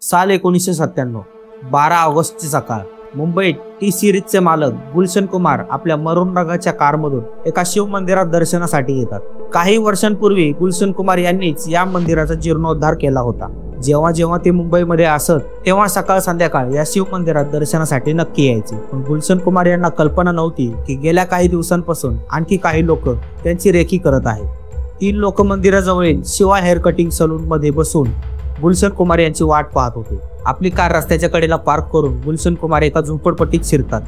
साल 1997, 12 ऑगस्टची सकाळ. मुंबईत टी सिरीजचे मालक गुलशन कुमार आपल्या मरून रंगाच्या कारमधून एका शिव मंदिरात दर्शनासाठी येतात. काही वर्षांपूर्वी गुलशन कुमार यांनीच या मंदिराचा जीर्णोद्धार केला होता. जेव्हा जेव्हा ते मुंबईमध्ये असत तेव्हा सकाळ संध्याकाळ या शिव मंदिरात दर्शनासाठी नक्की यायचे. पण गुलशन कुमार यांना कल्पना नव्हती की गेल्या काही दिवसांपासून आणखी काही लोक त्यांची रेखी करत आहेत. 3 लोक मंदिराजवळील शिवा हेअर कटिंग सलून मध्ये बसून गुलशन कुमार यांची वाट पाहत होते. आपली कार रस्त्याच्या कडेला पार्क करून गुलशन कुमार एका झोपडपट्टीत शिरतात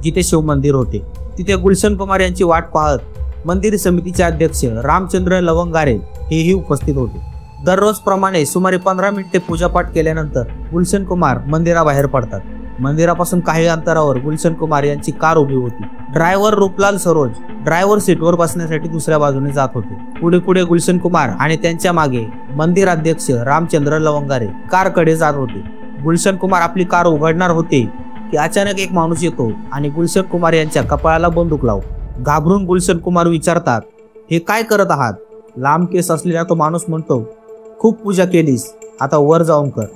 जिथे शिव मंदिर होते. तिथे गुलशन कुमार यांची वाट पाहत मंदिर समितीचे अध्यक्ष रामचंद्र लवंगारे हेही उपस्थित होते. दररोज प्रमाणे सुमारे 15 मिनिटे पूजापाठ केल्यानंतर गुलशन कुमार मंदिराबाहेर पडतात. मंदिरापासून काही अंतरावर गुलशन कुमार यांची कार उभी होती. ड्रायव्हर रूपलाल सरोज ड्रायव्हर सीटवर बसण्यासाठी दुसऱ्या बाजूने जात होते. पुढे पुढे गुलशन कुमार आणि त्यांच्या मागे मंदिर अध्यक्ष रामचंद्र लवंगारे कारकडे जात होते. गुलशन कुमार आपली कार उघडणार होते की अचानक एक माणूस येतो आणि गुलशन कुमार यांच्या कपाळाला बंदूक लावतो. घाबरून गुलशन कुमार विचारतात, हे काय करत आहात? लांब केस असलेला तो माणूस म्हणतो, खूप पूजा केलीस, आता वर जाऊन कर.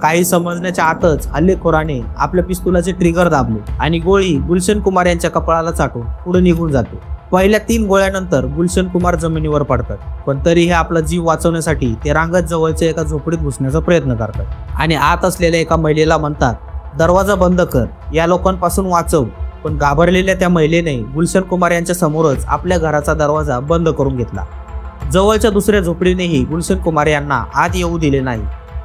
काही समजण्याच्या आतच हल्लेखोराने आपल्या पिस्तुलाचे ट्रिगर दाबले आणि गोळी गुलशन कुमार यांच्या कपाळाला चाटून पुढे निघून जाते. पहिल्या 3 गोळ्यानंतर गुलशन कुमार जमिनीवर पडतात. पण तरीही आपला जीव वाचवण्यासाठी ते रांगत जवळच्या एका झोपडीत घुसण्याचा प्रयत्न करतात आणि आत असलेल्या एका महिलेला म्हणतात, दरवाजा बंद कर, या लोकांपासून वाचव. पण घाबरलेल्या त्या महिलेने गुलशन कुमार यांच्या समोरच आपल्या घराचा दरवाजा बंद करून घेतला. जवळच्या दुसऱ्या झोपडीनेही गुलशन कुमार यांना आत येऊ दिले नाही.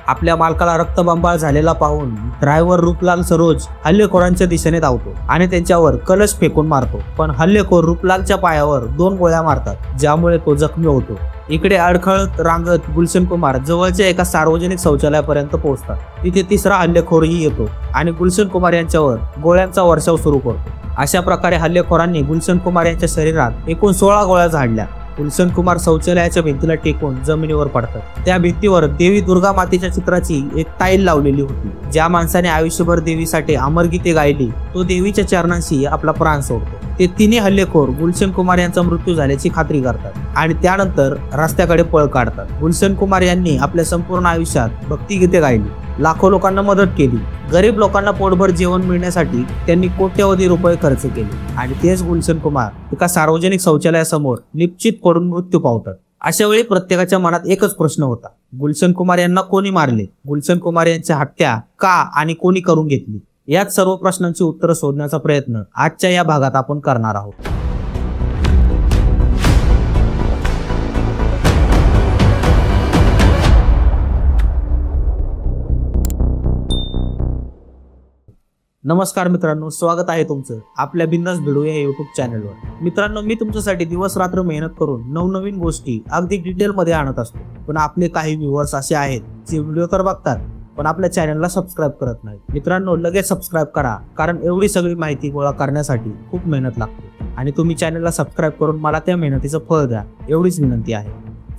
आपल्या मालकाला रक्तबंबाळ झालेला पाहून ड्रायव्हर रूपलाल सरोज हल्लेखोरांच्या दिशेने धावतो आणि त्यांच्यावर कलश फेकून मारतो. पण हल्लेखोर रूपलालच्या पायावर 2 गोळ्या मारतात, ज्यामुळे तो जखमी होतो. इकडे अडखळत रांगत गुलशन कुमार जवळच्या एका सार्वजनिक शौचालयापर्यंत पोहोचतात. तिथे तिसरा हल्लेखोरही येतो आणि गुलशन कुमार यांच्यावर गोळ्यांचा वर्षाव सुरू करतो. अशा प्रकारे हल्लेखोरांनी गुलशन कुमार यांच्या शरीरात एकूण 16 गोळ्या झाडल्या. गुलशन कुमार शौचालयाच्या भिंतीला टेकून जमिनीवर पडतात. त्या भिंतीवर देवी दुर्गा मातेच्या चित्राची एक टाईल लावलेली होती. ज्या माणसाने आयुष्यभर देवीसाठी अमरगीते गायली तो देवीच्या चरणांशी आपला प्राण सोडतो. ते 3 हल्लेखोर गुलशन कुमार यांचा मृत्यू झाल्याची खात्री करतात आणि त्यानंतर रस्त्याकडे पळ काढतात. गुलशन कुमार यांनी आपल्या संपूर्ण आयुष्यात भक्तिगीते गायली, लाखो लोकांना मदत केली, गरीब लोकांना पोटभर जेवण मिळण्यासाठी त्यांनी कोट्यवधी रुपये खर्च केले आणि तेच गुलशन कुमार एका सार्वजनिक शौचालयासमोर निश्चित पडून मृत्यू पावतात. अशा वेळी प्रत्येकाच्या मनात एकच प्रश्न होता, गुलशन कुमार यांना कोणी मारले? गुलशन कुमार यांची हत्या का आणि कोणी करून घेतली? याच सर्व प्रश्नांची उत्तरं शोधण्याचा प्रयत्न आजच्या या भागात आपण करणार आहोत. नमस्कार मित्रांनो, स्वागत आहे तुमचं आपल्या बिंदास भिडू या युट्यूब चॅनलवर. मित्रांनो, मी तुमच्यासाठी दिवस रात्र मेहनत करून नवनवीन गोष्टी अगदी डिटेलमध्ये आणत असतो. पण आपले काही व्ह्यूअर्स असे आहेत जे व्हिडिओ तर बघतात पण आपल्या चॅनलला सबस्क्राईब करत नाहीत. मित्रांनो, लगेच सबस्क्राईब करा, कारण एवढी सगळी माहिती गोळा करण्यासाठी खूप मेहनत लागते आणि तुम्ही चॅनलला सबस्क्राईब करून मला त्या मेहनतीचं फळ द्या, एवढीच विनंती आहे.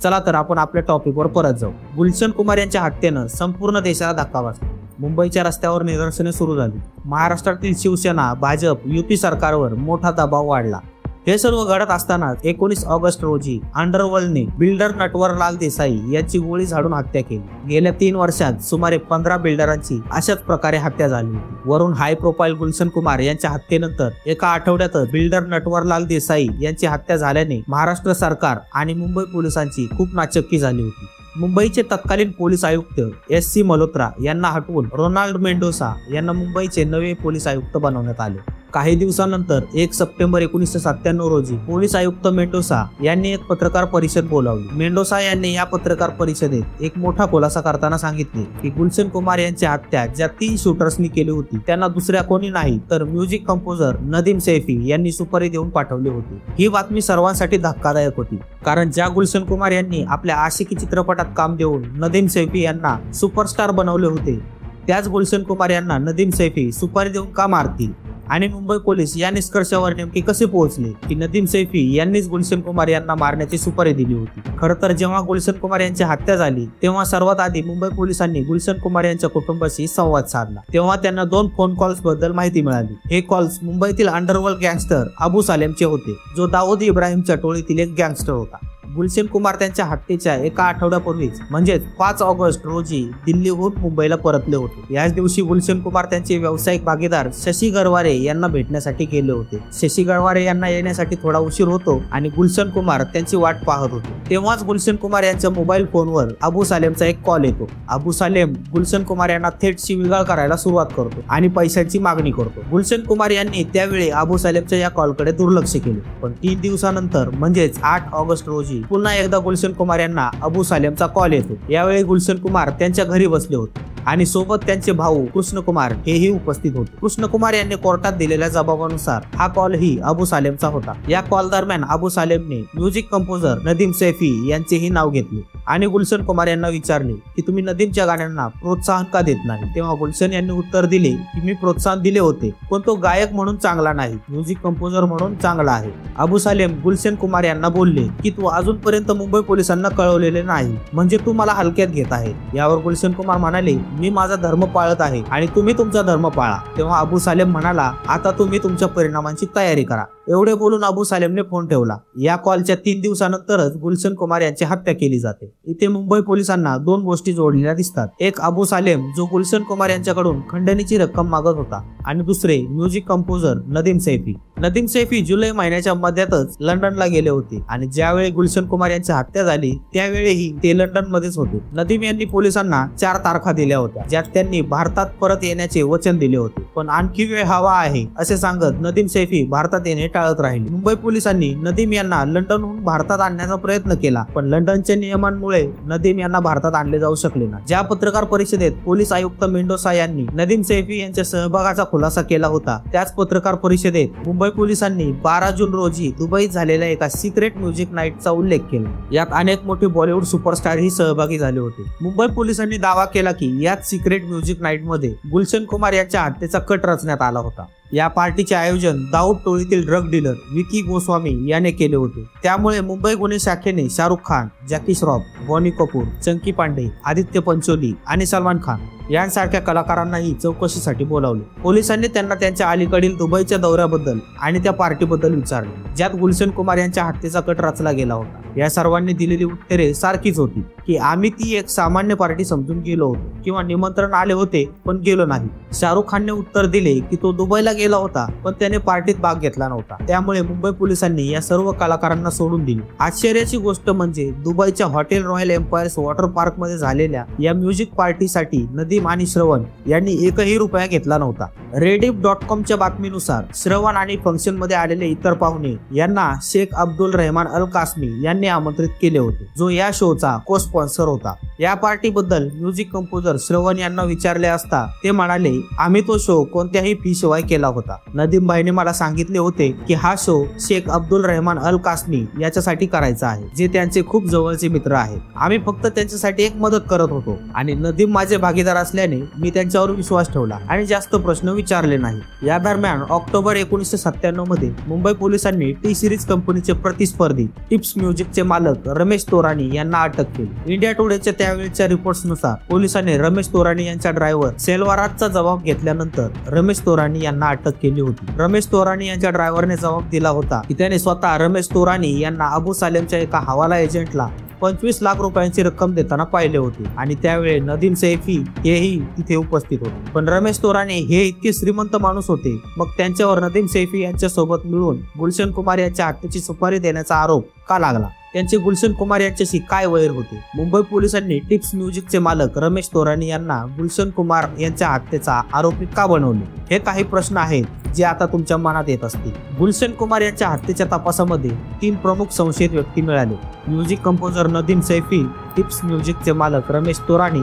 चला तर आपण आपल्या टॉपिकवर परत जाऊ. गुलशन कुमार यांच्या हत्येनं संपूर्ण देशाला धक्का बसला. मुंबईच्या रस्त्यावर निदर्शने सुरू झाली. महाराष्ट्रातील शिवसेना, भाजप, युती सरकारवर मोठा दबाव वाढला. हे सर्व घडत असताना 19 ऑगस्ट रोजी अंडरवर्ल्डने बिल्डर नटवरलाल देसाई यांची गोळी झाडून हत्या केली. गेल्या 3 वर्षात सुमारे 15 बिल्डरांची अशाच प्रकारे हत्या झाली होती. वरून हाय प्रोफाईल गुलशन कुमार यांच्या हत्येनंतर एका आठवड्यातच बिल्डर नटवरलाल देसाई यांची हत्या झाल्याने महाराष्ट्र सरकार आणि मुंबई पोलिसांची खूप नाचक्की झाली होती. मुंबईचे तत्कालीन पोलीस आयुक्त SC मल्होत्रा यांना हटवून रोनाल्ड मेंडोसा यांना मुंबईचे नवे पोलीस आयुक्त बनवण्यात आले. काही दिवसानंतर 1 सप्टेंबर 1997 रोजी पोलीस आयुक्त मेंडोसा यांनी एक पत्रकार परिषद बोलावली. मेंडोसा यांनी या पत्रकार परिषदेत एक मोठा खुलासा करताना सांगितले की गुलशन कुमार यांची हत्या ज्या 3 शूटर्सनी केली होती त्यांना दुसऱ्या कोणी नाही तर म्युझिक कंपोजर नदीम सैफी यांनी सुपारी देऊन पाठवली होती. ही बातमी सर्वांसाठी धक्कादायक होती, कारण ज्या गुलशन कुमार यांनी आपल्या आशिकी चित्रपटात काम देऊन नदीम सैफी यांना सुपरस्टार बनवले होते, त्याच गुलशन कुमार यांना नदीम सैफी सुपारी देऊन का मारतील? आणि मुंबई पोलीस या निष्कर्षावर नेमके कसे पोहोचले की नदीम सैफी यांनीच गुलशन कुमार यांना मारण्याची सुपारी दिली होती? खरं तर जेव्हा गुलशन कुमार यांची हत्या झाली तेव्हा सर्वात आधी मुंबई पोलिसांनी गुलशन कुमार यांच्या कुटुंबाशी संवाद साधला. तेव्हा त्यांना 2 फोन कॉल्स बद्दल माहिती मिळाली. हे कॉल्स मुंबईतील अंडरवर्ल्ड गँगस्टर अबू सालेमचे होते, जो दाऊद इब्राहिमच्या टोळीतील एक गँगस्टर होता. गुलशन कुमार त्यांच्या हत्येच्या एका आठवड्यापूर्वीच म्हणजेच 5 ऑगस्ट रोजी दिल्लीहून मुंबईला परतले होते। याच दिवशी गुलशन कुमार त्यांचे व्यावसायिक भागीदार शशी गरवारे यांना भेटण्यासाठी गेले होते। शशी गरवारे यांना येण्यासाठी थोडा उशीर होतो आणि गुलशन कुमार त्यांची वाट पाहत होते। तेव्हाच गुलशन कुमार यांच्या मोबाईल फोनवर अबू सालेमचा एक कॉल येतो। अबू सालेम गुलशन कुमार यांना थेट शिवीगाळ करायला सुरुवात करतो आणि पैशांची मागणी करतो। गुलशन कुमार यांनी त्यावेळी अबू सालेमच्या या कॉलकडे दुर्लक्ष केले, पण 3 दिवसानंतर म्हणजेच 8 ऑगस्ट रोजी पुन्हा एकदा गुलशन कुमार यांना अबू सालेमचा कॉल येतो। यावेळी गुलशन कुमार त्यांच्या घरी बसले होते आणि सोबत त्यांचे भाऊ कृष्ण कुमार हेही उपस्थित होते। कृष्ण कुमार यांनी कोर्टात दिलेल्या जबाबानुसार हा कॉल ही अबू सालेमचा होता। या कॉल दरम्यान अबू सालेमने म्युझिक कंपोजर नदीम सैफी यांचेही नाव घेतले आणि गुलशन कुमार यांना विचारले की तुम्ही नदीमच्या गाण्यांना प्रोत्साहन का देत नाही। तेव्हा गुलशन यांनी उत्तर दिले की मी प्रोत्साहन दिले होते, पण तो गायक म्हणून चांगला नाही, म्युझिक कंपोजर म्हणून चांगला आहे। अबू सालेम गुलशन कुमार यांना बोलले की तू अजूनपर्यंत मुंबई पोलिसांना कळवलेले नाही, म्हणजे तू मला हलक्यात घेत आहे। यावर गुलशन कुमार म्हणाले मी माझा धर्म पाळत आहे आणि तुम्ही तुमचा धर्म पाळा। तेव्हा अबू सालेम म्हणाला आता तुम्ही तुमच्या परिणामांची तयारी करा। एवढे बोलून अबू सालेमने फोन ठेवला। या कॉलच्या 3 दिवसानंतरच गुलशन कुमार यांची हत्या केली जाते। इथे मुंबई पोलिसांना 2 गोष्टी जोडलेल्या दिसतात। एक अबू सालेम जो गुलशन कुमार यांच्याकडून खंडणीची रक्कम मागत होता आणि दुसरे म्युझिक कंपोजर नदीम सैफी। नदीम सैफी जुलै महिन्याच्या मध्यातच लंडनला गेले होते आणि ज्यावेळी गुलशन कुमार यांची हत्या झाली त्यावेळीही ते लंडन मध्येच होते। नदीम यांनी पोलिसांना 4 तारखा दिल्या होत्या, ज्यात त्यांनी भारतात परत येण्याचे वचन दिले होते, पण आणखी वेळ हवा आहे असे सांगत नदीम सैफी भारतात येणे टाळत राहिले। मुंबई पोलिसांनी नदीम यांना लंडनहून भारतात आणण्याचा प्रयत्न केला, पण लंडनच्या नियमांमुळे नदीम यांना भारतात आणले जाऊ शकले नाही। ज्या पत्रकार परिषदेत पोलीस आयुक्त मेंडोसा यांनी नदीम सैफी यांच्या सहभागाचा खुलासा केला होता, त्याच पत्रकार परिषदेत मुंबई पोलिसांनी 12 जून रोजी दुबईत झालेल्या एका सिक्रेट म्युझिक नाईटचा उल्लेख केला। यात अनेक मोठे बॉलिवूड सुपरस्टारही सहभागी झाले होते। मुंबई पोलिसांनी दावा केला की याच सिक्रेट म्युझिक नाईट मध्ये गुलशन कुमार यांच्या हत्येचा कट रचण्यात आला होता। या पार्टीचे आयोजन दाऊद टोळीतील ड्रग डीलर विकी गोस्वामी याने केले होते। त्यामुळे मुंबई गुन्हे शाखेने शाहरुख खान, जॅकी श्रॉफ, बॉनी कपूर, चंकी पांडे, आदित्य पंचोली आणि सलमान खान यांसारख्या कलाकारांनाही चौकशीसाठी बोलावले। पोलिसांनी त्यांना त्यांच्या अलीकडील दुबईच्या दौऱ्याबद्दल आणि त्या पार्टीबद्दल विचारले, ज्यात गुलशन कुमार यांच्या हत्येचा कट रचला गेला होता। या सर्वांनी दिलेली उत्तरे सारखीच होती की आम्ही ती एक सामान्य पार्टी समजून गेलो होतो किंवा निमंत्रण आले होते पण गेलो नाही। शाहरुख खानने उत्तर दिले की तो दुबईला गेला होता पण त्याने पार्टीत भाग घेतला नव्हता। त्यामुळे मुंबई पोलिसांनी या सर्व कलाकारांना सोडून दिले। आश्चर्याची गोष्ट म्हणजे दुबईच्या hotel Royal Empires water park मध्ये झालेल्या या म्युझिक पार्टीसाठी नदीम आणि श्रवण यांनी 1ही रुपया घेतला नव्हता। Rediff.com बातमीनुसार श्रवण आणि फंक्शन मध्ये आलेले इतर पाहुणे यांना शेख अब्दुल रहमान अल कासमी यांनी आमंत्रित केले होते, जो या शोचा को स्पॉन्सर होता। या पार्टी बद्दल म्युझिक कंपोजर श्रवण यांना विचारले असता ते म्हणाले आम्ही तो शो कोणत्याही फी शिवाय केला होता। नदीम भाईने मला सांगितले होते की हा शो शेख अब्दुल रहमान अल कासमी याच्यासाठी करायचा आहे, जे त्यांचे खूप जवळचे मित्र आहेत। आम्ही फक्त त्यांच्यासाठी एक मदत करत होतो आणि नदीम माझे भागीदार असल्याने मी त्यांच्यावर विश्वास ठेवला आणि जास्त प्रश्न विचारले नाही। या दरम्यान ऑक्टोबर 1997 मध्ये मुंबई पोलिसांनी टी सिरीज कंपनीचे प्रतिस्पर्धी टिप्स म्युझिकचे मालक रमेश तोराणी यांना अटक केली। इंडिया टुडेच्या त्यावेळच्या रिपोर्ट्सनुसार पोलिसांनी रमेश तोराणी यांच्या ड्रायव्हर सेल्वाराजचा जबाब घेतल्यानंतर रमेश तोराणी यांना अटक केली होती। रमेश तोराणी यांच्या ड्रायव्हरने जबाब दिला होता की त्याने स्वतः रमेश तोराणी यांना अबू सालेमच्या एका हवाला एजंटला 25 लाख रुपयांची रक्कम देताना पाहिले होते आणि त्यावेळी नदीम सैफी हेही तिथे उपस्थित होते। पण रमेश तोराणी हे इतके श्रीमंत माणूस होते, मग त्यांच्यावर नदीम सैफी यांच्या सोबत मिळून गुलशन कुमार यांच्या हत्येची सुपारी देण्याचा आरोप का लागला? त्यांचे गुलशन कुमार यांच्याशी काय वैर होते? मुंबई पोलिसांनी टिप्स म्युझिकचे मालक रमेश तोराणी यांना गुलशन कुमार यांच्या हत्येचा आरोपी का बनवले? हे काही प्रश्न आहेत जे आता तुमच्या मनात येत असतील। गुलशन कुमार यांच्या हत्येच्या तपासामध्ये 3 प्रमुख संशयित व्यक्ती मिळाले। Music composer Nadeem Saifi, Tips म्युझिकचे मालक रमेश तोराणी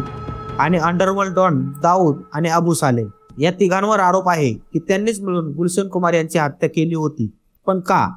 आणि अंडरवर्ल्ड डॉन दाऊद आणि अबू सालेम या तिघांवर आरोप आहे की त्यांनीच मिळून गुलशन कुमार यांची हत्या केली होती। पण का?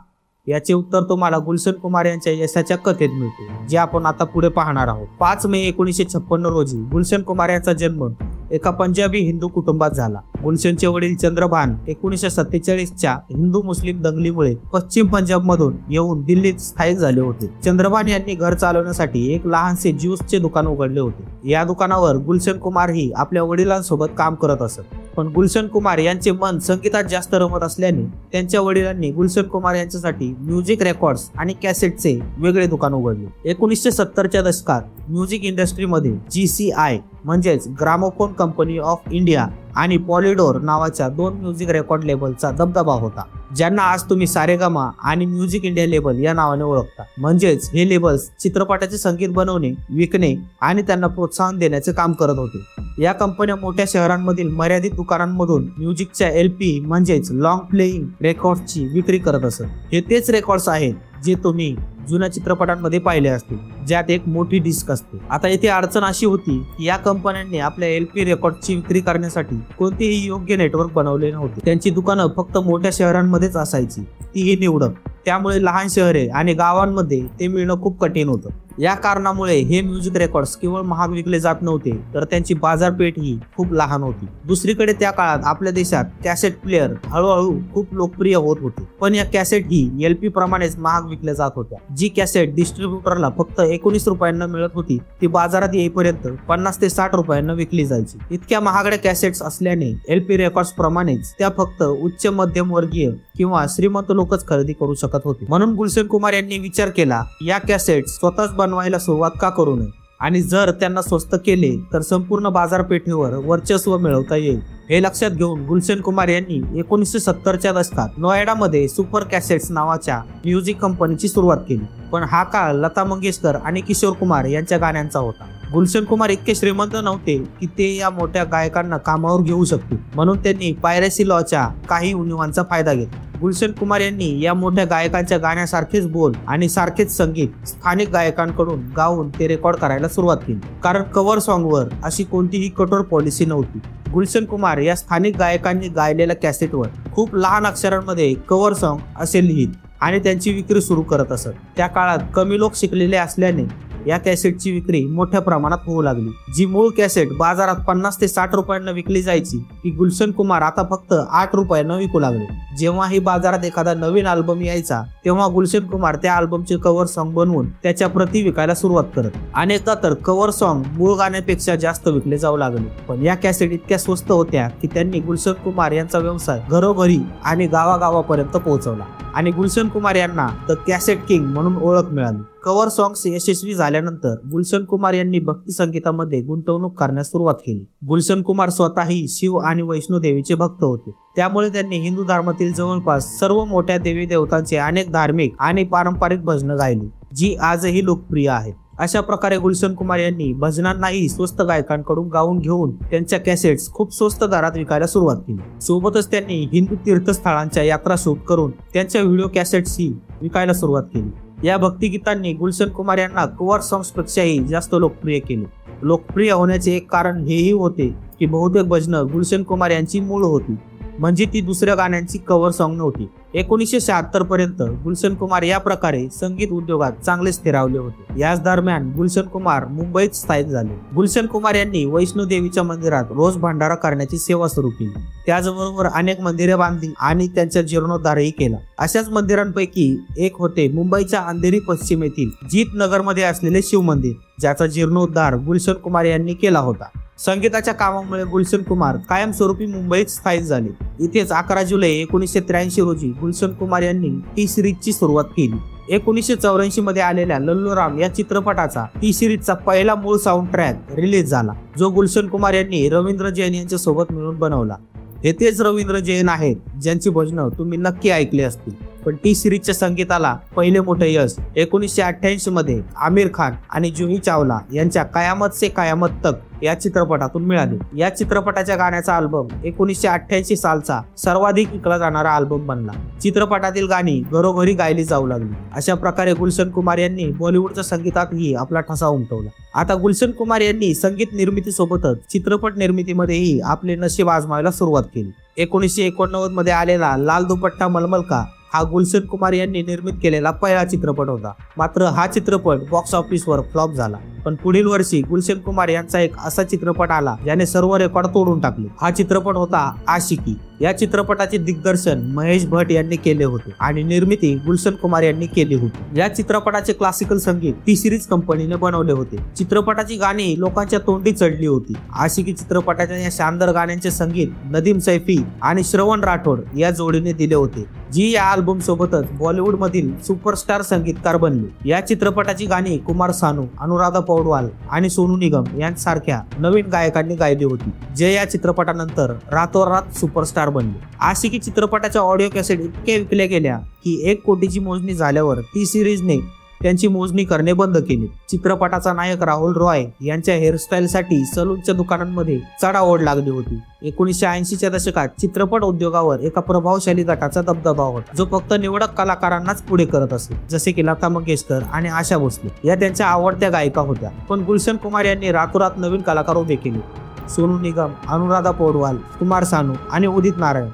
याचे उत्तर तुम्हाला गुलशन कुमार यांच्या यशाच्या कथेत मिळते, जे आपण आता पुढे पाहणार आहोत। 5 मे 1956 रोजी गुलशन कुमार यांचा जन्म एका पंजाबी हिंदू कुटुंबात झाला। गुलशनचे वडील चंद्रभान 1947च्या हिंदू मुस्लिम दंगलीमुळे पश्चिम पंजाब मधून येऊन दिल्लीत स्थायिक झाले होते। चंद्रभान यांनी घर चालवण्यासाठी एक लहानसे ज्यूसचे दुकान उघडले होते। या दुकानावर गुलशन कुमार ही आपल्या वडिलांसोबत काम करत असत। पण गुलशन कुमार यांचे मन संगीतात जास्त रमत असल्याने त्यांच्या वडिलांनी गुलशन कुमार यांच्यासाठी म्युझिक रेकॉर्ड्स आणि कॅसेटचे वेगळे दुकान उघडले। 1970च्या दशकात म्युझिक इंडस्ट्रीमध्ये GCI म्हणजेच ग्रामोफोन कंपनी ऑफ इंडिया आणि पॉलिडोर नावाच्या 2 म्युझिक रेकॉर्ड लेबलचा दबदबा होता, ज्यांना आज तुम्ही सारेगामा आणि म्युझिक इंडिया लेबल या नावाने ओळखता। म्हणजेच हे लेबल्स चित्रपटाचे संगीत बनवणे, विकणे आणि त्यांना प्रोत्साहन देण्याचे काम करत होते। या कंपन्या मोठ्या शहरांमधील मर्यादित दुकानांमधून म्युझिकच्या LP म्हणजेच लॉंग प्लेइंग रेकॉर्ड्सची विक्री करत असत। हे तेच रेकॉर्ड्स आहेत जे तुम्ही जुन्या चित्रपटांमध्ये पाहिले असतील, ज्यात एक मोठी डिस्क असते। आता येथे अडचण अशी होती की या कंपन्यांनी आपल्या LP रेकॉर्डची विक्री करण्यासाठी कोणतेही योग्य नेटवर्क बनवले नव्हते। त्यांची दुकानं फक्त मोठ्या शहरांमध्येच असायची, तीही निवडक। त्यामुळे लहान शहरे आणि गावांमध्ये ते मिळणं खूप कठीण होतं। या कारणामुळे हे म्युझिक रेकॉर्ड्स केवळ महाग विकले जात नव्हते, तर त्यांची बाजारपेठ ही खूप लहान होती। दुसरीकडे त्या काळात आपल्या देशात कॅसेट प्लेअर हळूहळू खूप लोकप्रिय होत होते, पण या कॅसेट ही LP प्रमाणेच महाग विकल्या जात होत्या। जी कॅसेट डिस्ट्रीब्युटरला फक्त 19 रुपयांना मिळत होती, ती बाजारात येईपर्यंत 50 ते 60 रुपयांना विकली जायची। इतक्या महागड्या कॅसेट्स असल्याने LP रेकॉर्ड्स प्रमाणेच त्या फक्त उच्च मध्यम वर्गीय किंवा श्रीमंत लोकच खरेदी करू शकत होते। म्हणून गुलशन कुमार यांनी विचार केला, या कॅसेट स्वतःच बनवायला सुरुवात का करू नये, आणि जर त्यांना स्वस्त केले तर संपूर्ण बाजारपेठेवर वर्चस्व मिळवता येईल। हे लक्षात घेऊन गुलशन कुमार यांनी 1970च्या दशकात नोएडामध्ये सुपर कॅसेट्स नावाच्या म्युझिक कंपनीची सुरुवात केली। पण हा काळ लता मंगेशकर आणि किशोर कुमार यांच्या गाण्यांचा होता। गुलशन कुमार इतके श्रीमंत नव्हते की ते या मोठ्या गायकांना कामावर घेऊ शकतील, म्हणून त्यांनी पायरेसी लॉच्या काही उणिवांचा फायदा घेतला। गुलशन कुमार यांनी या मोठ्या गायकांच्या गाण्यासारखेच बोल आणि सारखेच संगीत स्थानिक गायकांकडून गाऊन ते रेकॉर्ड करायला सुरुवात केली, कारण कव्हर सॉन्गवर अशी कोणतीही कठोर पॉलिसी नव्हती। गुलशन कुमार या स्थानिक गायकांनी गायलेल्या कॅसेटवर खूप लहान अक्षरांमध्ये कव्हर सॉन्ग असे लिहित आणि त्यांची विक्री सुरू करत असत। त्या काळात कमी लोक शिकलेले असल्याने या कॅसेटची विक्री मोठ्या प्रमाणात होऊ लागली। जी मूळ कॅसेट बाजारात 50 ते 60 रुपयांना विकली जायची, ती गुलशन कुमार आता फक्त 8 रुपयांना विकू लागले। जेव्हाही बाजारात एखादा नवीन अल्बम यायचा, तेव्हा गुलशन कुमार त्या अल्बमचे कव्हर सॉन्ग बनवून त्याच्या प्रती विकायला सुरुवात करत। अनेकदा तर कव्हर सॉन्ग मूळ गाण्यापेक्षा जास्त विकले जाऊ लागले। पण या कॅसेट इतक्या स्वस्त होत्या की त्यांनी गुलशन कुमार यांचा व्यवसाय घरोघरी आणि गावागावापर्यंत पोहोचवला, आणि गुलशन कुमार यांना द कॅसेट किंग म्हणून ओळख मिळाली। कव्हर सॉंग्स यशस्वी झाल्यानंतर गुलशन कुमार यांनी भक्ती संगीतामध्ये गुंतवणूक करण्यास सुरुवात केली। गुलशन कुमार स्वतःही शिव आणि वैष्णो देवीचे भक्त होते, त्यामुळे त्यांनी हिंदू धर्मातील जवळपास सर्व मोठ्या देवी देवतांचे अनेक धार्मिक आणि पारंपरिक भजनं गायली, जी आजही लोकप्रिय आहेत। अशा प्रकारे गुलशन कुमार यांनी भजनांनाही स्वस्त गायकांकडून गाऊन घेऊन त्यांच्या कॅसेट्स खूप स्वस्त दरात विकायला सुरुवात केली। सोबतच त्यांनी हिंदू तीर्थस्थळांच्या यात्रा शूट करून त्यांच्या व्हिडिओ कॅसेट्सही विकायला सुरुवात केली। या भक्तिगीतांनी गुलशन कुमार यांना कव्हर सॉंग्सपेक्षाही जास्त लोकप्रिय केले। लोकप्रिय होण्याचे एक कारण हेही होते की बहुतेक भजनं गुलशन कुमार यांची मूळ होती, म्हणजे ती दुसऱ्या गाण्यांची कव्हर सॉंग नव्हती। 1976 पर्यंत गुलशन कुमार या प्रकारे संगीत उद्योगात चांगले स्थिरावले होते। याच दरम्यान गुलशन कुमार मुंबईत स्थायिक झाले। गुलशन कुमार यांनी वैष्णो देवीच्या मंदिरात रोज भंडारा करण्याची सेवा सुरू केली। त्याचबरोबर अनेक मंदिरे बांधली आणि त्यांचा जीर्णोद्धारही केला। अशाच मंदिरांपैकी एक होते मुंबईच्या अंधेरी पश्चिमेतील जीत नगरमध्ये असलेले शिव मंदिर, ज्याचा जीर्णोद्धार गुलशन कुमार यांनी केला होता। संगीताच्या कामामुळे गुलशन कुमार कायमस्वरूपी मुंबईत स्थायिक झाले। इथेच 11 जुलै 1983 रोजी गुलशन कुमार यांनी टी सिरीजची सुरुवात केली। 1984 मध्ये आलेल्या लल्लूराम या चित्रपटाचा टी सिरीजचा पहिला मूळ साऊंड ट्रॅक रिलीज झाला, जो गुलशन कुमार यांनी रवींद्र जैन यांच्या सोबत मिळून बनवला। हे तेच रवींद्र जैन आहेत ज्यांची भजनं तुम्ही नक्की ऐकली असतील। पण टी सिरीजच्या संगीताला पहिले मोठे यश 1988 मध्ये आमिर खान आणि जुही चावला यांच्या कयामत से कयामत तक या चित्रपटातून मिळाले। या चित्रपटाच्या गाण्याचा अल्बम 1988 सालचा सर्वाधिक विकला जाणारा अल्बम बनला। चित्रपटातील गाणी घरोघरी गायली जाऊ लागली। अशा प्रकारे गुलशन कुमार यांनी बॉलिवूडच्या संगीतातही आपला ठसा उमटवला। आता गुलशन कुमार यांनी संगीत निर्मितीसोबतच चित्रपट निर्मितीमध्येही आपले नशीब आजमावायला सुरुवात केली। 1989 मध्ये आलेला लाल दुपट्टा मलमल का हा गुलशन कुमार यांनी निर्मित केलेला पहिला चित्रपट होता। मात्र हा चित्रपट बॉक्स ऑफिसवर फ्लॉप झाला। पण पुढील वर्षी गुलशन कुमार यांचा एक असा चित्रपट आला ज्याने सर्व रेकॉर्ड तोडून टाकले। हा चित्रपट होता आशिकी। या चित्रपटाचे दिग्दर्शन महेश भट यांनी केले होते आणि निर्मिती गुलशन कुमार यांनी केली होती। या चित्रपटाचे क्लासिकल संगीत टी सिरीज कंपनीने बनवले होते। चित्रपटाची गाणी लोकांच्या तोंडी चढली होती। आशिकी चित्रपटाच्या या शानदार गाण्यांचे संगीत नदीम सैफी आणि श्रवण राठोड या जोडीने दिले होते, जी या अल्बम सोबतच बॉलिवूड मधील सुपरस्टार संगीतकार बनले। या चित्रपटाची गाणी कुमार सानू, अनुराधा पौडवाल आणि सोनू निगम यांसारख्या नवीन गायकांनी गायली होती, जे या चित्रपटानंतर रातोरात सुपरस्टार बनले। आशिकी चित्रपटाच्या ऑडिओ कॅसेट इतके विकल्या गेल्या की 1 कोटीची मोजणी झाल्यावर टी सिरीजने त्यांची मोजणी करणे बंद केली। चित्रपटाचा नायक राहुल रॉय यांच्या हेअरस्टाईलसाठी सलूनच्या दुकानांमध्ये चढाओढ लागली होती। 1980च्या दशकात चित्रपट उद्योगावर एका प्रभावशाली गटाचा दबदबा होता, जो फक्त निवडक कलाकारांनाच पुढे करत असे, जसे की लता मंगेशकर आणि आशा भोसले या त्यांच्या आवडत्या गायिका होत्या। पण गुलशन कुमार यांनी रातोरात नवीन कलाकार उभे केले। सोनू निगम, अनुराधा पौडवाल, कुमार सानू आणि उदित नारायण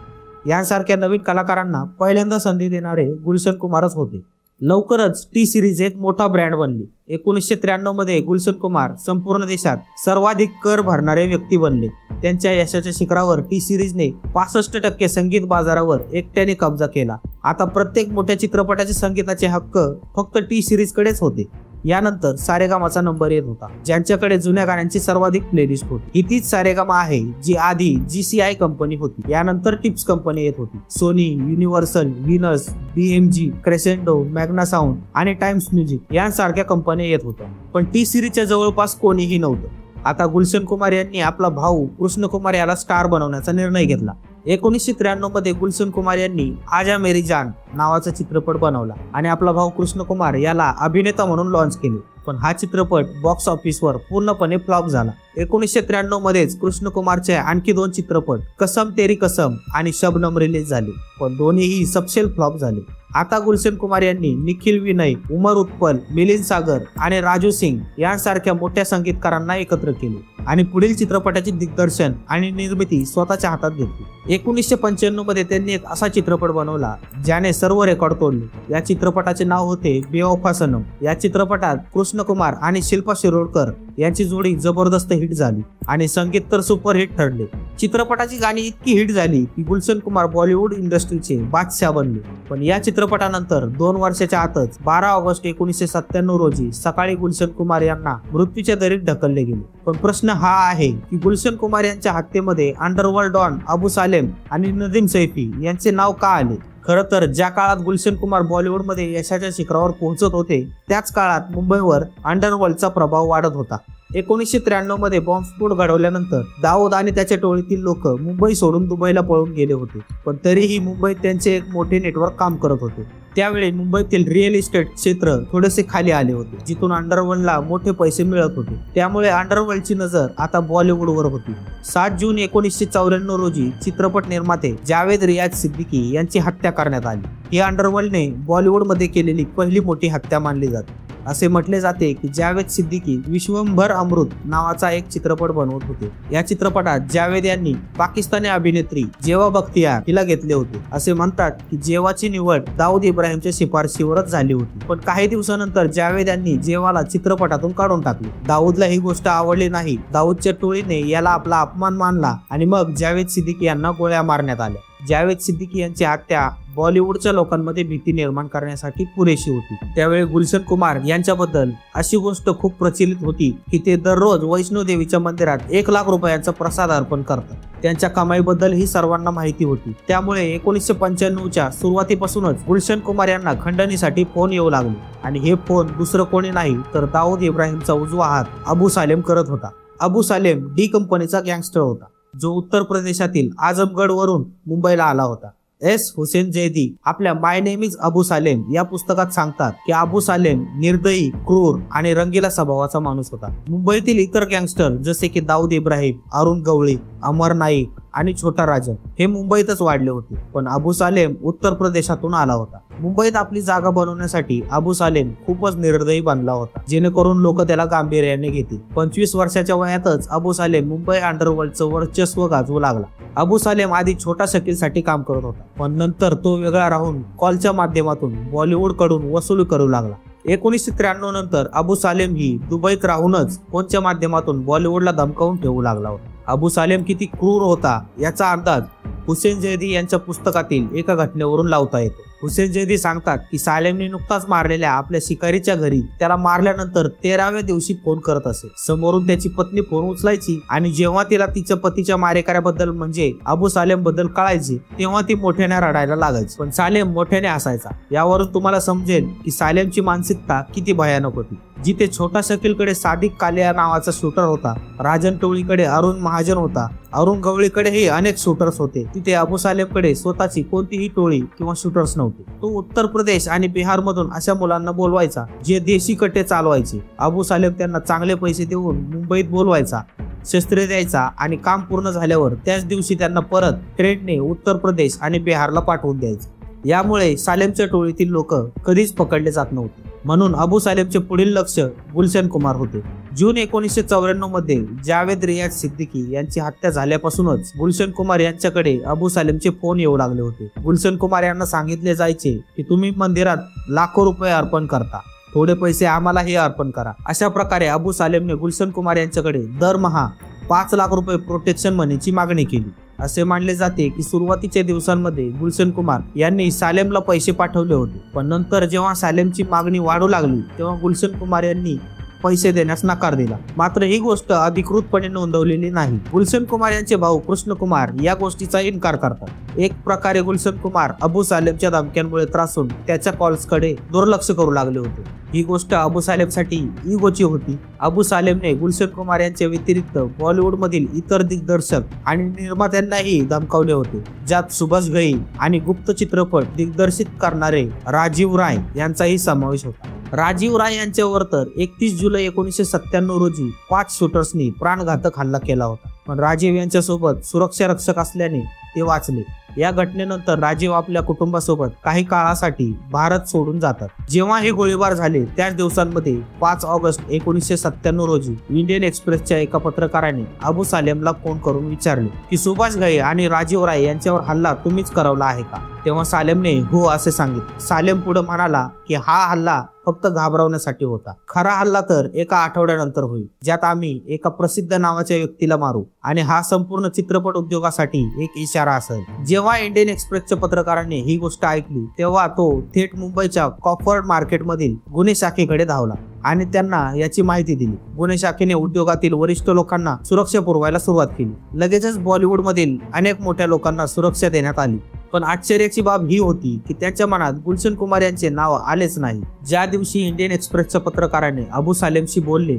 यांसारख्या नवीन कलाकारांना पहिल्यांदा संधी देणारे गुलशन कुमारच होते। लवकरच टी सिरीज एक मोठा ब्रँड बनली। 1993 मध्ये गुलशन कुमार संपूर्ण देशात सर्वाधिक कर भरणारे व्यक्ती बनले। त्यांच्या यशाच्या शिखरावर टी सिरीजने 65% संगीत बाजारावर एकट्याने कब्जा केला। आता प्रत्येक मोठ्या चित्रपटाचे संगीताचे हक्क फक्त टी सिरीज कडेच होते। यानंतर सारेगामाचा नंबर येत होता, ज्यांच्याकडे जुन्या गाण्यांची सर्वाधिक प्लेलिस्ट होती। ही तीच सारेगामा आहे जी आधी GCI कंपनी होती। यानंतर टिप्स कंपनी येत होती। Sony, Universal, Venus, BMG, Crescendo, Magnasound आणि टाइम्स म्युझिक यांसारख्या कंपन्या येत होत्या, पण टी सिरीजच्या जवळपास कोणीही नव्हतं। आता गुलशन कुमार यांनी आपला भाऊ कृष्ण कुमार याला स्टार बनवण्याचा निर्णय घेतला। 1993 मध्ये गुलशन कुमार यांनी आजा मेरी जान नावाचा चित्रपट बनवला आणि आपला भाऊ कृष्ण कुमार याला अभिनेता म्हणून लॉन्च केले, पण हा चित्रपट बॉक्स ऑफिसवर पूर्णपणे फ्लॉप झाला। 1993 मध्येच कृष्ण कुमारचे आणखी 2 चित्रपट कसम तेरी कसम आणि शबनम रिलीज झाले, पण दोन्हीही सबसेल फ्लॉप झाले। आता गुलशन कुमार यांनी निखिल विनय, उमर उत्पल, मिलिंद सागर आणि राजू सिंग यांसारख्या मोठ्या संगीतकारांना एकत्र केले आणि पुढील चित्रपटाचे दिग्दर्शन आणि निर्मिती स्वतःच्या हातात घेतली। 1995 मध्ये त्यांनी एक असा चित्रपट बनवला ज्याने सर्व रेकॉर्ड तोडले। या चित्रपटाचे नाव होते बेवफा सनम। या चित्रपटात कृष्ण कुमार आणि शिल्पा शिरोडकर यांची जोडी जबरदस्त हिट झाली आणि संगीत तर सुपरहिट ठरले। चित्रपटाची गाणी इतकी हिट झाली की गुलशन कुमार बॉलिवूड इंडस्ट्रीचे बादशाह बनले। पण या चित्रपटानंतर 2 वर्षाच्या आतच 12 ऑगस्ट 1997 रोजी सकाळी गुलशन कुमार यांना मृत्यूच्या दरीत ढकलले गेले। पण प्रश्न हा आहे की गुलशन कुमार यांच्या हत्येमध्ये अंडरवर्ल्ड डॉन अबू सालेम आणि नदीम सैफी यांचे नाव का आले? खरं तर ज्या काळात गुलशन कुमार बॉलिवूडमध्ये यशाच्या शिखरावर पोहोचत होते, त्याच काळात मुंबईवर अंडरवर्ल्डचा प्रभाव वाढत होता। 1993 मध्ये बॉम्बस्फोट घडवल्यानंतर दाऊद आणि त्याच्या टोळीतील लोक मुंबई सोडून दुबईला पळून गेले होते, पण तरीही मुंबईत त्यांचे एक मोठे नेटवर्क काम करत होते। त्यावेळी मुंबईतील रिअल इस्टेट क्षेत्र थोडेसे खाली आले होते, जिथून अंडरवर्ल्डला मोठे पैसे मिळत होते। त्यामुळे अंडरवर्ल्डची नजर आता बॉलिवूडवर होती। 7 जून 1994 रोजी चित्रपट निर्माते जावेद रियाज सिद्दीकी यांची हत्या करण्यात आली। ही अंडरवर्ल्डने बॉलिवूडमध्ये केलेली पहिली मोठी हत्या मानली जाते। असे म्हटले जाते की जावेद सिद्दीकी विश्वंभर अमृत नावाचा एक चित्रपट बनवत होते। या चित्रपटात जावेद यांनी पाकिस्तानी अभिनेत्री जेवा बख्तियार हिला घेतले होते। असे म्हणतात की जेवाची निवड दाऊद इब्राहिमच्या शिफारशीवरच झाली होती, पण काही दिवसानंतर जावेद यांनी जेवाला चित्रपटातून काढून टाकले। दाऊदला ही गोष्ट आवडली नाही। दाऊदच्या टोळीने याला आपला अपमान मानला आणि मग जावेद सिद्दीकी यांना गोळ्या मारण्यात आल्या। जावेद सिद्दीकी यांची हत्या बॉलिवूडच्या लोकांमध्ये भीती निर्माण करण्यासाठी पुरेशी होती। त्यावेळी गुलशन कुमार यांच्याबद्दल अशी गोष्ट खूप प्रचलित होती की ते दररोज वैष्णो देवीच्या मंदिरात 1 लाख रुपयांचा प्रसाद अर्पण करतात। त्यांच्या कमाईबद्दल ही सर्वांना माहिती होती। त्यामुळे 1995च्या सुरुवातीपासूनच गुलशन कुमार यांना खंडणीसाठी फोन येऊ लागले आणि हे फोन दुसरं कोणी नाही तर दाऊद इब्राहिमचा उजवा हात अबू सालेम करत होता। अबू सालेम डी कंपनीचा गँगस्टर होता, जो उत्तर प्रदेशातील आजमगड वरून मुंबईला आला होता। एस हुसेन जैदी आपल्या माय नेम इज अबू सालेम या पुस्तकात सांगतात की अबू सालेम निर्दयी, क्रूर आणि रंगीला स्वभावाचा माणूस होता। मुंबईतील इतर गँगस्टर जसे की दाऊद इब्राहिम, अरुण गवळी, अमर नाईक आणि छोटा राजन हे मुंबईतच वाढले होते, पण अबू सालेम उत्तर प्रदेशातून आला होता। मुंबईत आपली जागा बनवण्यासाठी अबू सालेम खूपच निर्दयी बनला होता, जेणेकरून लोक त्याला गांभीर्याने घेतील। 25 वर्षाच्या वयातच अबू सालेम मुंबई अंडरवर्ल्डचं वर्चस्व गाजवू लागला। अबू सालेम आधी छोटा शकीलसाठी काम करत होता, पण नंतर तो वेगळा राहून कॉलच्या माध्यमातून बॉलिवूड कडून वसूल करू लागला। 1993 नंतर अबू सालेम ही दुबईत राहूनच फोनच्या माध्यमातून बॉलिवूडला धमकावून ठेवू लागला होता। अबू सालेम किती क्रूर होता याचा अंदाज हुसेन जैदी यांच्या पुस्तकातील एका घटनेवरून लावता येतो. हुसेन जैदी सांगतात की सालेमने नुकताच मारलेल्या आपल्या शिकारीच्या घरी त्याला मारल्यानंतर 13व्या दिवशी फोन करत असे. समोरून त्याची पत्नी फोन उचलायची आणि जेव्हा तिला तिच्या पतीच्या मारेकऱ्याबद्दल म्हणजे अबू सालेम बद्दल कळायचे तेव्हा ती मोठ्याने रडायला लागायची, पण सालेम मोठ्याने हसायचा. यावरून तुम्हाला समजेल की सालेमची मानसिकता किती भयानक होती. जिथे छोटा शकीलकडे सादिक कालिया नावाचा शूटर होता, राजन टोळीकडे अरुण महाजन होता, अरुण गवळीकडेही अनेक शूटर्स होते, तिथे अबू सालेमकडे स्वतःची कोणतीही टोळी किंवा शूटर्स नव्हते. तो उत्तर प्रदेश आणि बिहार मधून अशा मुलांना बोलवायचा जे देशी कट्टे चालवायचे. अबू सालेम त्यांना चांगले पैसे देऊन मुंबईत बोलवायचा, शस्त्रे द्यायचा आणि काम पूर्ण झाल्यावर त्याच दिवशी त्यांना परत ट्रेनने उत्तर प्रदेश आणि बिहारला पाठवून द्यायचे. यामुळे सालेमच्या टोळीतील लोक कधीच पकडले जात नव्हते. म्हणून अबू सालेमचे पुढील लक्ष गुलशन कुमार होते. जून 1994 मध्ये जावेद रियाज सिद्दीकी यांची हत्या झाल्यापासूनच गुलशन कुमार यांच्याकडे अबू सालेमचे फोन येऊ लागले होते. गुलशन कुमार यांना सांगितले जायचे की तुम्ही मंदिरात लाखो रुपये अर्पण करता, थोडे पैसे आम्हालाही अर्पण करा. अशा प्रकारे अबू सालेमने गुलशन कुमार यांच्याकडे दरमहा 5 लाख रुपये प्रोटेक्शन मनीची मागणी केली. असे मानले जाते की सुरुवातीच्या दिवसांमध्ये गुलशन कुमार यांनी सालेमला पैसे पाठवले होते, पण नंतर जेव्हा सालेमची मागणी वाढू लागली तेव्हा गुलशन कुमार यांनी पैसे देण्यास नकार दिला. मात्र ही गोष्ट अधिकृतपणे नोंदवलेली नाही. गुलशन कुमार यांचे भाऊ कृष्ण कुमार या गोष्टीचा इन्कार करतात. एक प्रकारे गुलशन कुमार अबू सालेमच्या धमक्यांमुळे त्रासून त्याच्या कॉल्सकडे दुर्लक्ष करू लागले होते. ही गोष्ट अबू सालेमसाठी इगोची होती. अबू सालेमने गुलशन कुमार यांच्या व्यतिरिक्त बॉलिवूड मधील इतर दिग्दर्शक आणि निर्मात्यांनाही धमकावले होते, ज्यात सुभाष घई आणि गुप्त चित्रपट दिग्दर्शित करणारे राजीव राय यांचाही समावेश होता. राजीव राय यांच्यावर तर 31 जुलै 1997 रोजी 5 शूटर्सनी प्राणघातक हल्ला केला होता, पण राजीव यांच्यासोबत सुरक्षा रक्षक असल्याने ते वाचले. या घटनेनंतर राजीव आपल्या कुटुंबासोबत काही काळासाठी भारत सोडून जातात. जेव्हा हे गोळीबार झाले त्याच दिवसांमध्ये 5 ऑगस्ट 1997 रोजी इंडियन एक्सप्रेसच्या एका पत्रकाराने अबू सालेमला फोन करून विचारले की सुभाष घई आणि राजीव राय यांच्यावर हल्ला तुम्हीच करवला आहे का? तेव्हा सालेमने हो असे सांगितले. सालेम पुढे म्हणाला की हा हल्ला फक्त घाबरवण्यासाठी होता, खरा हल्ला तर एका आठवड्यानंतर होईल, ज्यात आम्ही एका प्रसिद्ध नावाच्या व्यक्तीला मारू आणि हा संपूर्ण चित्रपट उद्योगासाठी एक इशारा असेल. जेव्हा इंडियन एक्सप्रेसच्या पत्रकाराने ही गोष्ट ऐकली तेव्हा तो थेट मुंबईच्या कॉफर्ड मार्केटमधील गुन्हे शाखेकडे धावला आणि त्यांना याची माहिती दिली. गुन्हे शाखेने उद्योगातील वरिष्ठ लोकांना सुरक्षा पुरवायला सुरुवात केली. लगेचच बॉलिवूड मधील अनेक मोठ्या लोकांना सुरक्षा देण्यात आली. पण आश्चर्याची बाब ही होती की त्यांच्या मनात गुलशन कुमार यांचे नाव आलेच नाही. ज्या दिवशी इंडियन एक्सप्रेसच्या पत्रकाराने अबू सालेमशी बोलले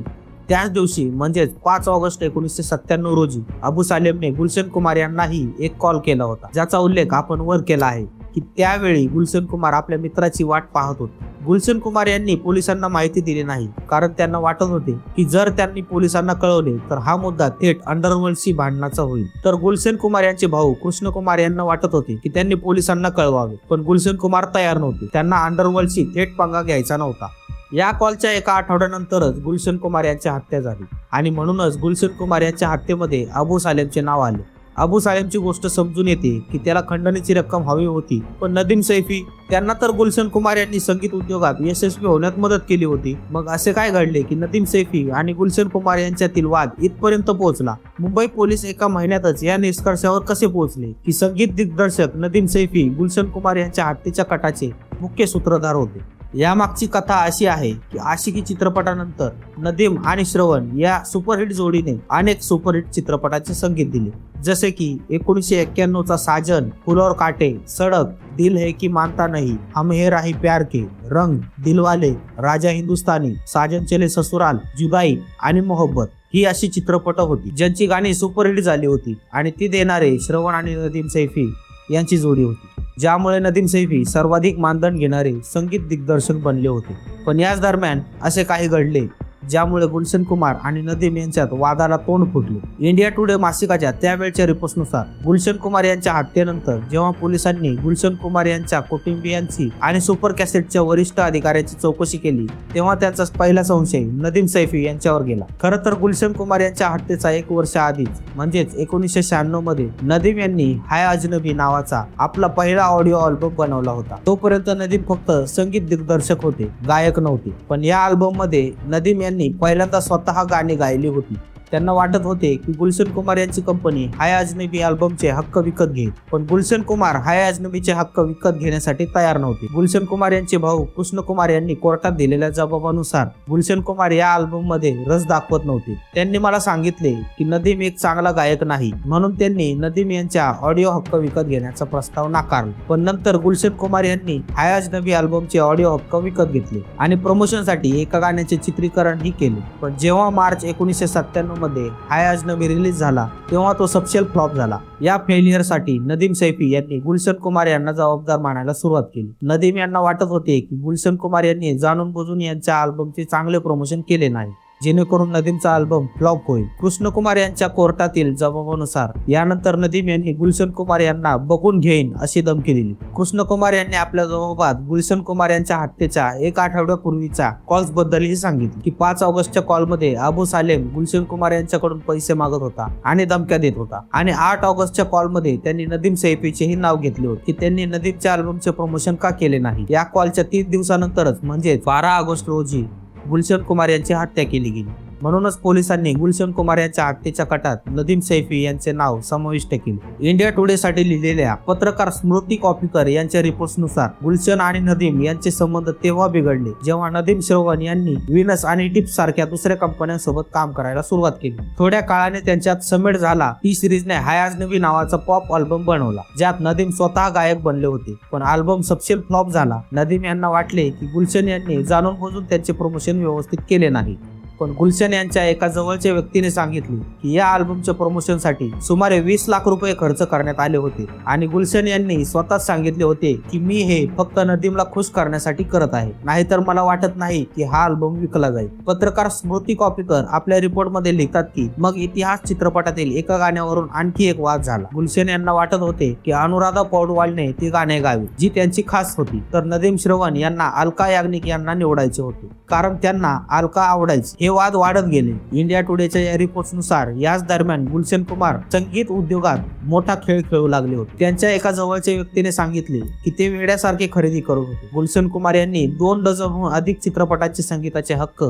त्याच दिवशी म्हणजेच 5 ऑगस्ट 1997 रोजी अबू सालेमने गुलशन कुमार यांनाही एक कॉल केला होता, ज्याचा उल्लेख आपण वर केला आहे की त्यावेळी गुलशन कुमार आपल्या मित्राची वाट पाहत होते. गुलशन कुमार यांनी पोलिसांना माहिती दिली नाही, कारण त्यांना वाटत होते की जर त्यांनी पोलिसांना कळवले तर हा मुद्दा थेट अंडरवर्ल्डशी भांडणाचा होईल. तर गुलशन कुमार यांचे भाऊ कृष्ण कुमार यांना वाटत होते की त्यांनी पोलिसांना कळवावे, पण गुलशन कुमार तयार नव्हते. त्यांना अंडरवर्ल्डशी थेट पंगा घ्यायचा नव्हता. या कॉलच्या एका आठवड्यानंतरच गुलशन कुमार यांची हत्या झाली आणि म्हणूनच गुलशन कुमार यांच्या हत्येमध्ये अबू सालेमचे नाव आले. अबू सालेमची गोष्ट समजून येते की त्याला खंडणीची रक्कम हवी होती, पण नदीम सैफी त्यांना तर गुलशन कुमार यांनी संगीत उद्योगात यशस्वी होण्यात मदत केली होती. मग असे काय घडले की नदीम सैफी आणि गुलशन कुमार यांच्यातील वाद इथपर्यंत पोहोचला? मुंबई पोलीस एका महिन्यातच या निष्कर्षावर कसे पोहोचले की संगीत दिग्दर्शक नदीम सैफी गुलशन कुमार यांच्या हत्येच्या कटाचे मुख्य सूत्रधार होते? यामागची कथा अशी आहे की आशिकी चित्रपटानंतर नदीम आणि श्रवण या सुपरहिट जोडीने अनेक सुपरहिट चित्रपटाचे संगीत दिले, जसे की 1991चा साजन, फूल और कांटे, सडक, दिल है की मानता नहीं, हम है राही प्यार के, रंग, दिलवाले, राजा हिंदुस्तानी, साजन चले ससुराल, जुदाई आणि मोहब्बत ही अशी चित्रपट होती ज्यांची गाणी सुपरहिट झाली होती आणि ती देणारे श्रवण आणि नदीम सैफी यांची जोडी होती, ज्यामुळे नदीम सैफी सर्वाधिक मानधन घेणारे संगीत दिग्दर्शक बनले होते. पण याच दरम्यान असे काही घडले ज्यामुळे गुलशन कुमार आणि नदीम यांच्यात वादाला तोंड फुटले. इंडिया टुडे मासिकाच्या त्यावेळच्या रिपोर्ट्सनुसार गुलशन कुमार यांच्या हत्येनंतर जेव्हा पोलिसांनी गुलशन कुमार यांच्या कुटुंबियांची आणि सुपर कॅसेटच्या वरिष्ठ अधिकाऱ्यांची चौकशी केली तेव्हा त्यांचा पहिला संशय नदीम सैफी यांच्यावर गेला. खरं तर गुलशन कुमार यांच्या हत्येचा 1 वर्ष आधीच म्हणजेच 1996 मध्ये नदीम यांनी हाय अजनबी नावाचा आपला पहिला ऑडिओ अल्बम बनवला होता. तोपर्यंत नदीम फक्त संगीत दिग्दर्शक होते, गायक नव्हते. पण या अल्बम मध्ये नदीम यांनी पहिल्यांदा स्वतः गाणी गायली होती. त्यांना वाटत होते की गुलशन कुमार यांची कंपनी हाय अजनबी अल्बमचे हक्क विकत घेईल, पण गुलशन कुमार हाय अजनबीचे हक्क विकत घेण्यासाठी तयार नव्हते. गुलशन कुमार यांचे भाऊ कृष्ण कुमार यांनी कोर्टात दिलेल्या जबाबानुसार गुलशन कुमार या अल्बम मध्ये रस दाखवत नव्हते. त्यांनी मला सांगितले की नदीम एक चांगला गायक नाही, म्हणून त्यांनी नदीम यांच्या ऑडिओ हक्क विकत घेण्याचा प्रस्ताव नाकारला. पण नंतर गुलशन कुमार यांनी हाय अजनबी अल्बमचे ऑडिओ हक्क विकत घेतले आणि प्रमोशनसाठी एका गाण्याचे चित्रीकरण ही केले. पण जेव्हा मार्च 1997 मध्ये हाय अजनबी रिलीज झाला तेव्हा तो सबशेल फ्लॉप झाला. या फेलियर साठी नदीम सैफी यांनी गुलशन कुमार यांना जबाबदार मानायला सुरुवात केली. नदीम यांना वाटत होते की गुलशन कुमार यांनी जाणून बुजून यांच्या अल्बमचे चांगले प्रमोशन केले नाही, जेणेकरून नदीमचा अल्बम फ्लॉप होईल. कृष्ण कुमार यांच्या कोर्टातील जबाबानुसार यानंतर नदीम यांनी गुलशन कुमार यांना बघून घेईन अशी धमकी दिली. कृष्ण कुमार यांनी आपल्या जबाबात गुलशन कुमार यांच्या हत्येच्या एक आठवड्यापूर्वीच्या कॉल्स बद्दलही सांगितले की 5 ऑगस्टच्या कॉलमध्ये अबू सालेम गुलशन कुमार यांच्याकडून पैसे मागत होता आणि धमक्या देत होता. आणि 8 ऑगस्टच्या कॉलमध्ये त्यांनी नदीम सैफीचेही नाव घेतले होते की त्यांनी नदीमच्या अल्बमचे प्रमोशन का केले नाही. या कॉलच्या 3 दिवसानंतरच म्हणजे 12 ऑगस्ट रोजी गुलशन कुमार यांची हत्या केली गेली. म्हणूनच पोलिसांनी गुलशन कुमार यांच्या हत्येच्या कटात नदीम सैफी यांचे नाव समाविष्ट केले. इंडिया टुडे साठी लिहिलेल्या पत्रकार स्मृती कॉपीकर यांच्या रिपोर्ट्सनुसार गुलशन आणि नदीम यांचे संबंध तेव्हा बिघडले जेव्हा नदीम श्रवण यांनी विनस आणि टिप्स सारख्या दुसऱ्या कंपन्यांसोबत काम करायला सुरुवात केली. थोड्या काळाने त्यांच्यात समेट झाला. टी सिरीजने हाय अजनबी नावाचा पॉप अल्बम बनवला ज्यात नदीम स्वतः गायक बनले होते, पण अल्बम सबशेल फ्लॉप झाला. नदीम यांना वाटले की गुलशन यांनी जाणून बुजून त्यांचे प्रमोशन व्यवस्थित केले नाही. पण गुलशन यांच्या एका जवळच्या व्यक्तीने सांगितले की या अल्बमच्या प्रमोशनसाठी सुमारे 20 लाख रुपये खर्च करण्यात आले होते आणि गुलशन यांनी स्वतःच सांगितले होते की मी हे फक्त नदीमला खुश करण्यासाठी करत आहे, नाहीतर मला वाटत नाही की हा अल्बम विकला जाईल. पत्रकार स्मृती कॉपीकर आपल्या रिपोर्टमध्ये लिहितात की मग इतिहास चित्रपटातील एका गाण्यावरून आणखी एक वाद झाला. गुलशन यांना वाटत होते की अनुराधा पौडवालने ती गाणे गावी जी त्यांची खास होती, तर नदीम श्रवण यांना अलका याग्निक यांना निवडायचे होते कारण त्यांना अलका आवडायची. हे वाद वाढत गेले. इंडिया टुडेच्या या रिपोर्ट्सनुसार याच दरम्यान गुलशन कुमार संगीत उद्योगात मोठा खेळ खेळू लागले होते. त्यांच्या एका जवळच्या व्यक्तीने सांगितले की ते वेड्यासारखे खरेदी करत होते. गुलशन कुमार यांनी 2 डझनहून अधिक चित्रपटांचे संगीताचे हक्क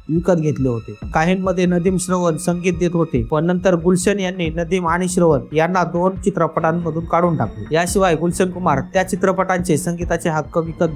विकत घेतले होते. काहींमध्ये नदीम श्रवण संगीत देत होते, पण नंतर गुलशन यांनी नदीम आणि श्रवण यांना 2 चित्रपटांमधून काढून टाकले. याशिवाय गुलशन कुमार त्या चित्रपटांचे संगीताचे हक्क विकत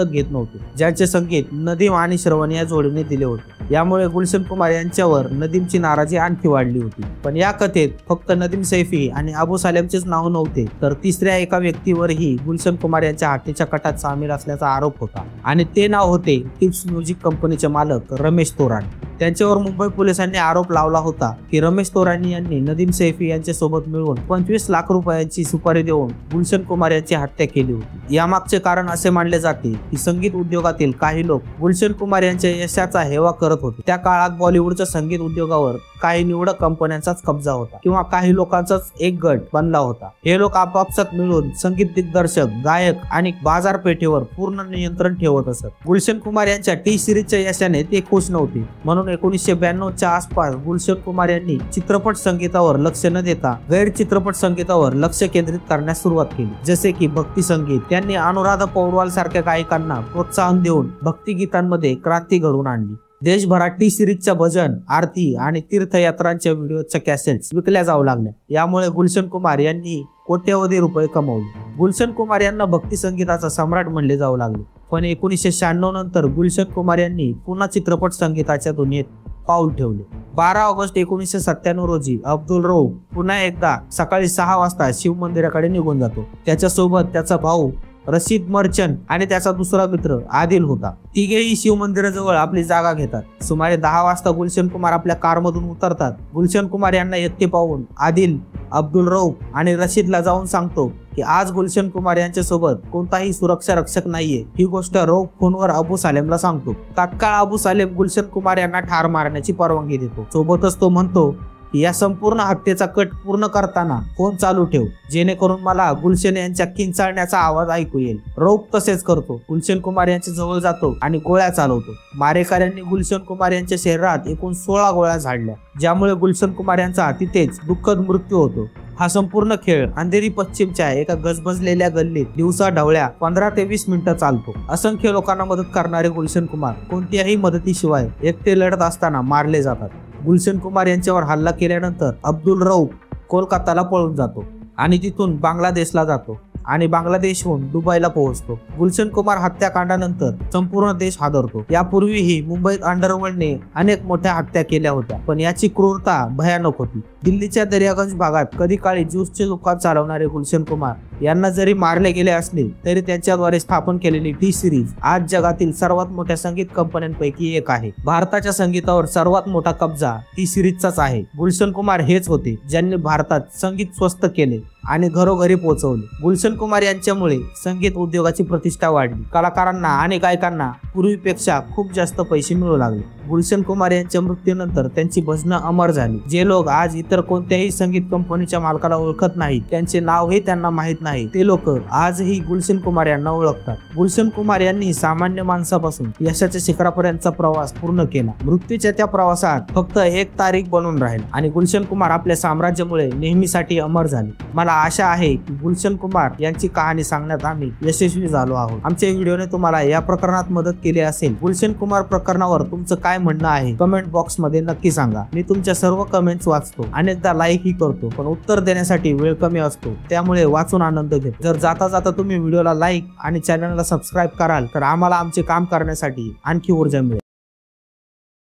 घेत नव्हते ज्यांचे संगीत नदीम आणि श्रवण या जोडीने दिले होते. यामुळे गुलशन कुमार यांच्यावर नदीमची नाराजी आणखी वाढली होती. पण या कथेत फक्त नदीम सैफी आणि अबू सालेमचेच नाव नव्हते, तर तिसऱ्या एका व्यक्तीवरही गुलशन कुमार यांच्या हत्येच्या कटात सामील असल्याचा आरोप होता आणि ते नाव होते टिप्स म्युझिक कंपनीचे मालक रमेश तोराणी. त्यांच्यावर मुंबई पोलिसांनी आरोप लावला होता की रमेश तोराणी यांनी नदीम सैफी यांच्या सोबत मिळून 25 लाख रुपयांची सुपारी देऊन गुलशन कुमार यांची हत्या केली होती. यामागचे कारण असे मानले जाते की संगीत उद्योगातील काही लोक गुलशन कुमार यांच्या यशाचा हेवा करत होते. त्या काळात बॉलिवूडच्या संगीत उद्योगावर काही निवडक कंपन्यांचाच कब्जा होता किंवा काही लोकांचाच एक गट बनला होता. हे लोक आपापसात मिळून संगीत दिग्दर्शक, गायक आणि बाजारपेठेवर पूर्ण नियंत्रण ठेवत असत. गुलशन कुमार यांच्या टी सिरीजच्या यशाने ते खुश नव्हते, म्हणून 1992च्या आसपास गुलशन कुमार यांनी चित्रपट संगीतावर लक्ष न देता गैर चित्रपट संगीतावर लक्ष केंद्रित करण्यास सुरुवात केली, जसे की भक्ती संगीत. त्यांनी अनुराधा पौडवाल सारख्या गायकांना प्रोत्साहन देऊन भक्ती गीतांमध्ये क्रांती घडवून आणली. देशभरात टी सिरीजच्या भजन, आरती आणि तीर्थयात्रांच्या व्हिडिओच्या कॅसेट्स विकल्या जाऊ लागल्या. यामुळे गुलशन कुमार यांनी कोट्यवधी रुपये कमवले. गुलशन कुमार यांना भक्ती संगीताचा सम्राट म्हणले जाऊ लागले. पण 1996 नंतर गुलशन कुमार यांनी पुन्हा चित्रपट संगीताच्या दुनियेत पाऊल ठेवले. 12 ऑगस्ट 1997 रोजी अब्दुल रऊफ पुन्हा एकदा सकाळी 6 वाजता शिव मंदिराकडे निघून जातो. त्याच्यासोबत त्याचा भाऊ रशीद मर्चंट आणि त्याचा दुसरा मित्र आदिल होता. तिघेही शिव मंदिराजवळ आपली जागा घेतात. सुमारे 10 वाजता गुलशन कुमार आपल्या कारमधून उतरतात. गुलशन कुमार यांना एकटे पाहून आदिल अब्दुल रऊफ आणि रशीदला जाऊन सांगतो की आज गुलशन कुमार यांच्यासोबत कोणताही सुरक्षा रक्षक नाहीये. ही गोष्ट रऊफ फोनवर अबू सालेमला सांगतो. तात्काळ अबू सालेम गुलशन कुमार यांना ठार मारण्याची परवानगी देतो. सोबतच तो म्हणतो की या संपूर्ण हत्येचा कट पूर्ण करताना फोन चालू ठेव, जेणेकरून मला गुलशन यांच्या किंचाळण्याचा आवाज ऐकू येईल. रऊफ तसेच करतो. गुलशन कुमार यांच्या जवळ जातो आणि गोळ्या चालवतो. मारेकऱ्यांनी गुलशन कुमार यांच्या शरीरात एकूण 16 गोळ्या झाडल्या, ज्यामुळे गुलशन कुमार यांचा तिथेच दुःखद मृत्यू होतो. हा संपूर्ण खेळ अंधेरी पश्चिमच्या एका गजबजलेल्या गल्लीत दिवसा ढवळ्या 15 ते 20 मिनिटं चालतो. असंख्य लोकांना मदत करणारे गुलशन कुमार कोणत्याही मदतीशिवाय एकटे लढत असताना मारले जातात. गुलशन कुमार यांच्यावर हल्ला केल्यानंतर अब्दुल रऊफ कोलकाताला पळून जातो आणि तिथून बांगलादेशला जातो आणि बांगलादेशहून दुबईला पोहोचतो. गुलशन कुमार हत्याकांडानंतर संपूर्ण देश हादरतो. यापूर्वीही मुंबईत अंडरवर्ल्डने अनेक मोठ्या हत्या केल्या होत्या, पण याची क्रूरता भयानक होती. दिल्लीच्या दर्यागंज भागात कधी काळी ज्यूसचे दुकान चालवणारे गुलशन कुमार यांना जरी मारले गेले असले तरी त्यांच्याद्वारे स्थापन केलेली टी सिरीज आज जगातील सर्वात मोठ्या संगीत कंपन्यांपैकी एक आहे. भारताच्या संगीतावर सर्वात मोठा कब्जा टी सिरीजचाच आहे. गुलशन कुमार हेच होते ज्यांनी भारतात संगीत स्वस्त केले आणि घरोघरी पोहोचवले. गुलशन कुमार यांच्यामुळे संगीत उद्योगाची प्रतिष्ठा वाढली. कलाकारांना आणि गायकांना पूर्वीपेक्षा खूप जास्त पैसे मिळू लागले. गुलशन कुमार यांच्या मृत्यूनंतर त्यांची भजनं अमर झाली. जे लोक आज इतर कोणत्याही संगीत कंपनीच्या मालकाला ओळखत नाहीत, त्यांचे नावही त्यांना माहीत नाही, ते लोक आजही गुलशन कुमार यांना ओळखतात. गुलशन कुमार यांनी सामान्य माणसापासून यशाच्या शिखरापर्यंतचा प्रवास पूर्ण केला. मृत्यूच्या त्या प्रवासात फक्त एक तारीख बनून राहिला आणि गुलशन कुमार आपल्या साम्राज्यामुळे नेहमीसाठी अमर झाले. मला आशा आहे की गुलशन कुमार यांची कहाणी सांगण्यात आम्ही यशस्वी झालो आहोत. आमच्या व्हिडिओने तुम्हाला या प्रकरणात मदत केली असेल. गुलशन कुमार प्रकरणावर तुमचं काय म्हणणं आहे कमेंट बॉक्स मध्ये नक्की सांगा. मी तुमच्या सर्व कमेंट्स वाचतो, अनेकदा लाईक ही करतो, पण उत्तर देण्यासाठी वेळ कमी असतो, त्यामुळे वाचून आनंद घेतो. जर जाता जाता तुम्ही व्हिडिओला लाईक आणि चॅनलला सबस्क्राईब कराल तर आम्हाला आमचे काम करण्यासाठी आणखी ऊर्जा मिळेल.